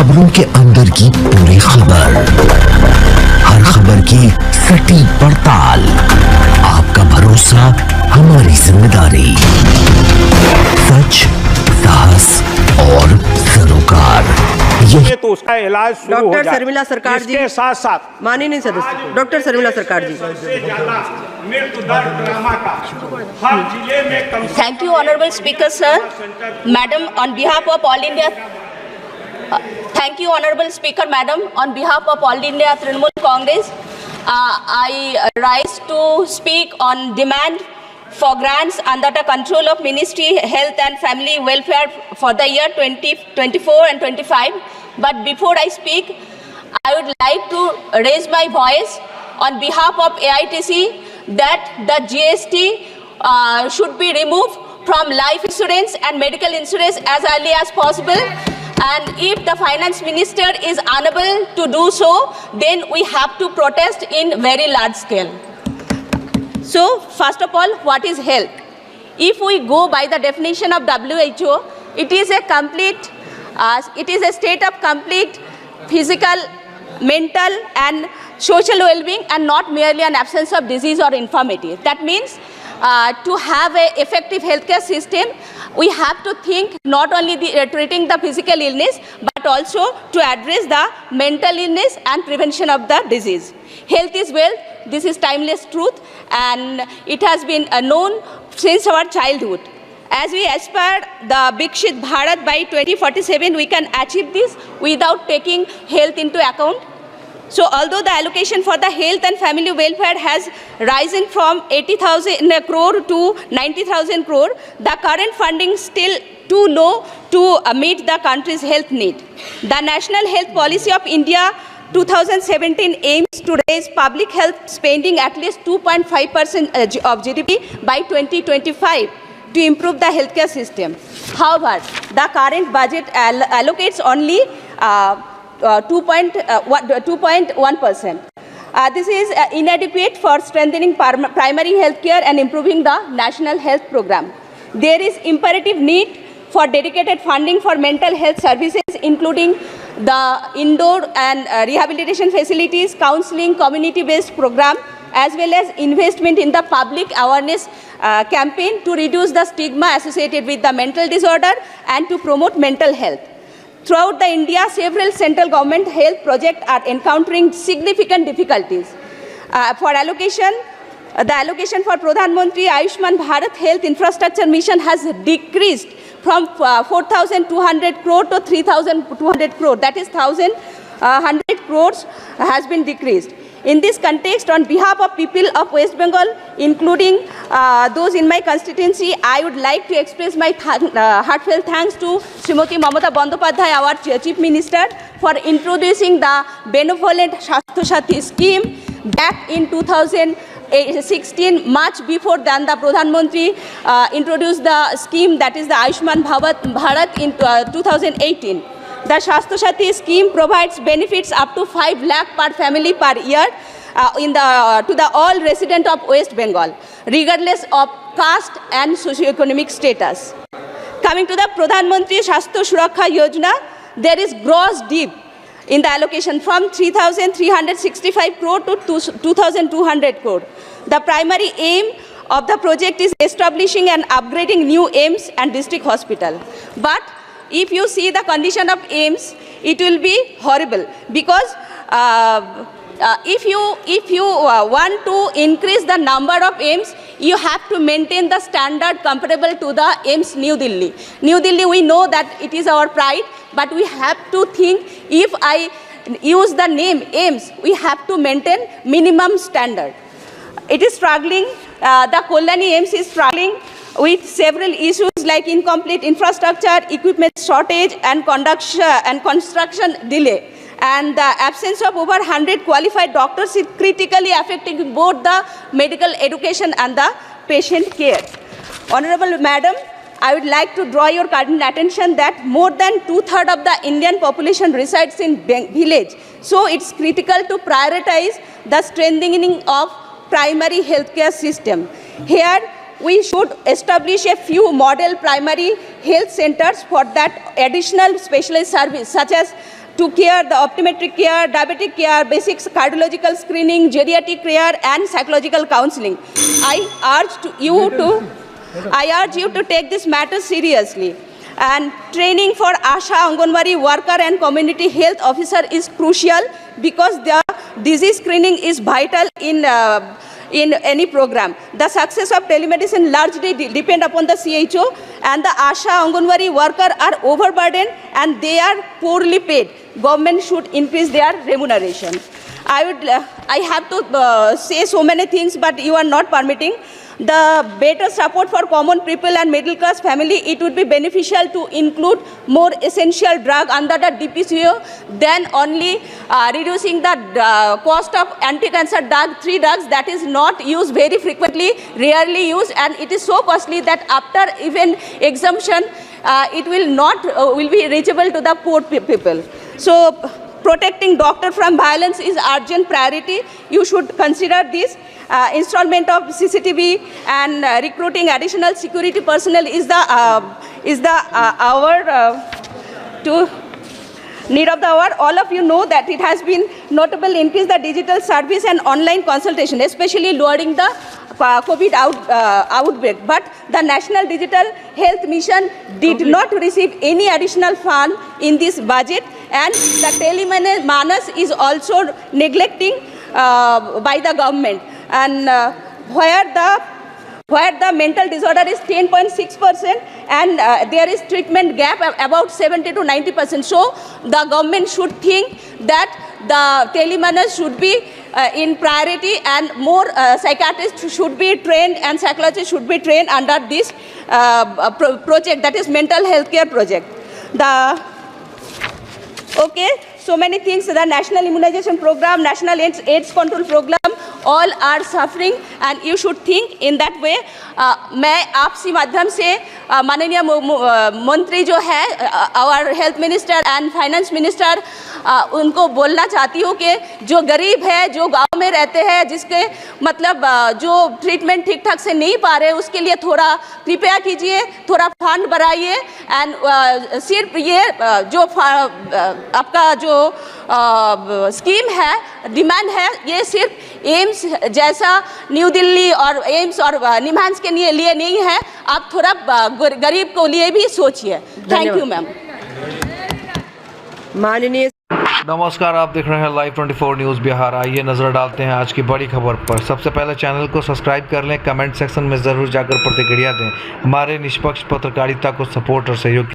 खबरों के अंदर की पूरी खबर, हर खबर की सटीक पड़ताल, आपका भरोसा हमारी जिम्मेदारी, सच, साहस और सरोकार। ये तो उसका इलाज शुरू हो डॉक्टर जाए। शर्मिला सरकार जी इसके साथ साथ माननीय सदस्य डॉक्टर शर्मिला सरकार जी। सबसे ज्यादा मृत्यु दर ड्रामा का हर जिले में कम से Thank you, Honorable Speaker, sir. Madam, on behalf of All India, thank you, Honorable Speaker, Madam. On behalf of All India Trinamool Congress, I rise to speak on demand for grants under the control of Ministry Health and Family Welfare for the year 2024 and 25. But before I speak, I would like to raise my voice on behalf of AITC that the GST should be removed from life insurance and medical insurance as early as possible. And if the finance minister is unable to do so, then we have to protest in very large scale. So, first of all, what is health? If we go by the definition of WHO, it is a state of complete physical, mental and social well-being, and not merely an absence of disease or infirmity. That means to have an effective healthcare system, we have to think not only treating the physical illness, but also to address the mental illness and prevention of the disease. Health is wealth. This is timeless truth, and it has been known since our childhood. As we aspire the Viksit Bharat by 2047, we can achieve this without taking health into account. So although the allocation for the health and family welfare has risen from 80,000 crore to 90,000 crore, the current funding is still too low to meet the country's health need. The National Health Policy of India 2017 aims to raise public health spending at least 2.5% of GDP by 2025 to improve the healthcare system. However, the current budget allocates only 2.1%. This is inadequate for strengthening primary health care and improving the national health program. There is imperative need for dedicated funding for mental health services, including the indoor and rehabilitation facilities, counseling, community-based program, as well as investment in the public awareness campaign to reduce the stigma associated with the mental disorder and to promote mental health. Throughout the India, several central government health projects are encountering significant difficulties. For allocation, the allocation for Pradhan Mantri Ayushman Bharat Health Infrastructure Mission has decreased from 4,200 crore to 3,200 crore. That is 1,100 crores has been decreased. In this context, on behalf of people of West Bengal, including those in my constituency, I would like to express my heartfelt thanks to Srimati Mamata Bandyopadhyay, our Chief Minister, for introducing the benevolent Swasthya Sathi scheme back in 2016, much before than the Pradhan Mantri introduced the scheme, that is the Ayushman Bharat in 2018. The Swasthya Sathi scheme provides benefits up to 5 lakh per family per year to the all resident of West Bengal, regardless of caste and socio-economic status. Coming to the Pradhan Mantri Swasthya Suraksha Yojana, there is gross dip in the allocation from 3,365 crore to 2,200 crore. The primary aim of the project is establishing and upgrading new AIIMS and district hospital. But if you see the condition of AIIMS, it will be horrible, because if you want to increase the number of AIIMS, you have to maintain the standard comparable to the AIIMS New Delhi. New Delhi, we know that it is our pride, but we have to think, if I use the name AIIMS, we have to maintain minimum standard. It is struggling, the Kollani AIIMS is struggling with several issues like incomplete infrastructure, equipment shortage and construction delay. And the absence of over 100 qualified doctors is critically affecting both the medical education and the patient care. Honorable Madam, I would like to draw your current attention that more than 2/3 of the Indian population resides in village. So it's critical to prioritize the strengthening of primary healthcare system. Here, we should establish a few model primary health centers for that additional specialized service, such as to care the optometric care, diabetic care, basic cardiological screening, geriatric care, and psychological counseling. I urge you to take this matter seriously. And training for ASHA, Anganwadi worker and community health officer is crucial because the disease screening is vital in any program. The success of telemedicine largely depend upon the CHO, and the ASHA, Anganwadi worker are overburdened and they are poorly paid. Government should increase their remuneration. I have to say so many things, but you are not permitting. The better support for common people and middle class family, it would be beneficial to include more essential drug under the DPCO than only reducing the cost of anti-cancer drug, 3 drugs that is not used very frequently, rarely used, and it is so costly that after even exemption, it will be reachable to the poor people. So protecting doctor from violence is urgent priority. You should consider this. Installment of CCTV and recruiting additional security personnel is the hour to need of the hour. All of you know that it has been notable increase the digital service and online consultation, especially lowering the COVID outbreak. But the National Digital Health Mission did not receive any additional fund in this budget, and the telemanas is also neglecting by the government. And where the mental disorder is 10.6% and there is treatment gap about 70 to 90%. So the government should think that the telemanas should be in priority, and more psychiatrists should be trained and psychologists should be trained under this project, that is mental health care project. So many things. The National Immunization Program, National AIDS Control Program, all are suffering, and you should think in that way. मैं आपसी माध्यम से माननीय मंत्री जो है, our health minister and finance minister, उनको बोलना चाहती हूँ कि जो गरीब है, जो गांव में रहते हैं, जिसके मतलब जो ट्रीटमेंट ठीक ठाक से नहीं पा रहे, उसके लिए थोड़ा कृपया कीजिए, थोड़ा फंड बढ़ाइए। एंड सिर्फ ये जो आपका जो स्कीम है, डिमांड है, ये सिर्फ एम्स जैसा न्यू दिल्ली और एम्स और निम्हांस के लिए नहीं है। आप थोड़ा गरीब को लिए भी सोचिए। Thank you ma'am. माननीय नमस्कार, आप देख रहे हैं लाइव 24 न्यूज़ बिहार। आइए नजर डालते हैं आज की बड़ी खबर पर। सबसे पहले चैनल को सब्सक्राइब कर लें, कमेंट सेक्शन में ज़रूर जाकर प्रतिक्रिया दें। हमारे निष्पक्ष पत्रकारिता को सपोर्ट और सहयोग